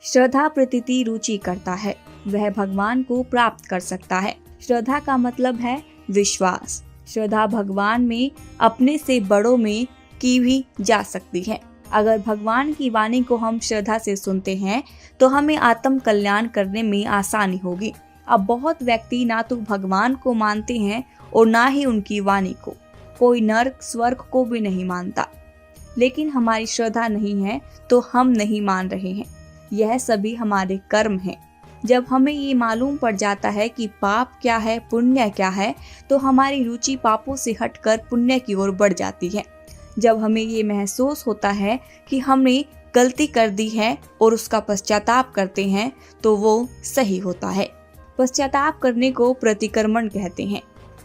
श्रद्धा प्रतीति रुचि करता है, वह भगवान को प्राप्त कर सकता है। श्रद्धा का मतलब है विश्वास। श्रद्धा भगवान में अपने से बड़ों में की भी जा सकती है। अगर भगवान की वाणी को हम श्रद्धा से सुनते हैं तो हमें आत्म कल्याण करने में आसानी होगी। अब बहुत व्यक्ति ना तो भगवान को मानते हैं और ना ही उनकी वाणी को। कोई नर्क स्वर्ग को भी नहीं मानता, लेकिन हमारी श्रद्धा नहीं है तो हम नहीं मान रहे हैं। यह सभी हमारे कर्म हैं। जब हमें ये मालूम पड़ जाता है कि पाप क्या है, पुण्य क्या है, तो हमारी रुचि पापों से हटकर पुण्य की ओर बढ़ जाती है। जब हमें ये महसूस होता है कि हमने गलती कर दी है और उसका पश्चाताप करते हैं तो वो सही होता है। पश्चाताप करने को प्रतिक्रमण कहते हैं।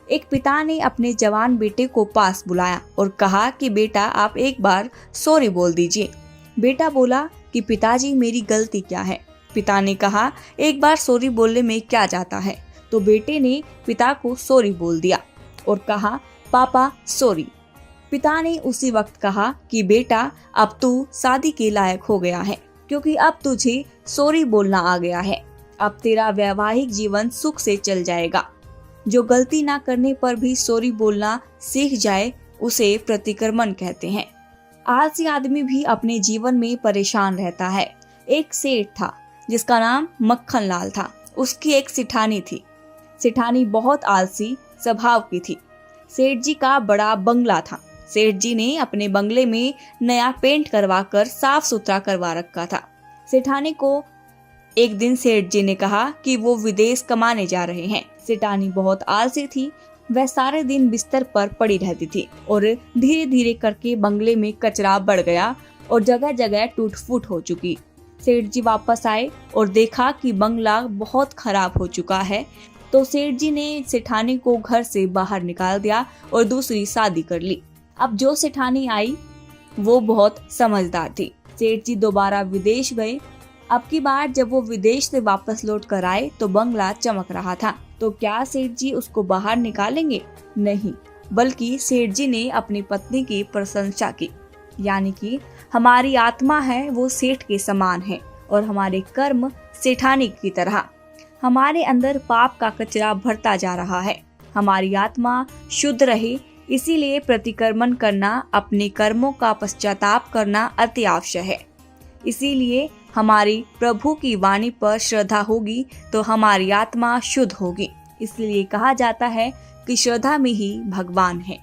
एक पिता ने अपने जवान बेटे को पास बुलाया और कहा कि बेटा आप एक बार सॉरी बोल दीजिए। बेटा बोला कि पिताजी मेरी गलती क्या है। पिता ने कहा एक बार सॉरी बोलने में क्या जाता है। तो बेटे ने पिता को सॉरी बोल दिया और कहा पापा सॉरी। पिता ने उसी वक्त कहा कि बेटा अब तू शादी के लायक हो गया है, क्योंकि अब तुझे सॉरी बोलना आ गया है। अब तेरा वैवाहिक जीवन सुख से चल जाएगा। जो गलती ना करने पर भी सॉरी बोलना सीख जाए उसे प्रतिक्रमण कहते हैं। आलसी आदमी भी अपने जीवन में परेशान रहता है। एक सेठ था जिसका नाम मक्खन लाल था। उसकी एक सिठानी थी। सिठानी बहुत आलसी स्वभाव की थी। सेठ जी का बड़ा बंगला था। सेठ जी ने अपने बंगले में नया पेंट करवाकर साफ सुथरा करवा रखा था। सेठानी को एक दिन सेठ जी ने कहा कि वो विदेश कमाने जा रहे हैं। सेठानी बहुत आलसी थी। वह सारे दिन बिस्तर पर पड़ी रहती थी और धीरे धीरे करके बंगले में कचरा बढ़ गया और जगह जगह टूट फूट हो चुकी। सेठ जी वापस आए और देखा कि बंगला बहुत खराब हो चुका है। तो सेठ जी ने सेठानी को घर से बाहर निकाल दिया और दूसरी शादी कर ली। अब जो सेठानी आई वो बहुत समझदार थी। सेठ जी दोबारा विदेश गए। अब की बार जब वो विदेश से वापस लौट कर आए तो बंगला चमक रहा था। तो क्या सेठ जी उसको बाहर निकालेंगे? नहीं, बल्कि सेठ जी ने अपनी पत्नी की प्रशंसा की। यानी कि हमारी आत्मा है वो सेठ के समान है और हमारे कर्म सेठानी की तरह। हमारे अंदर पाप का कचरा भरता जा रहा है। हमारी आत्मा शुद्ध रहे, इसीलिए प्रतिक्रमण करना, अपने कर्मों का पश्चाताप करना अति आवश्यक है। इसीलिए हमारी प्रभु की वाणी पर श्रद्धा होगी तो हमारी आत्मा शुद्ध होगी। इसलिए कहा जाता है कि श्रद्धा में ही भगवान है।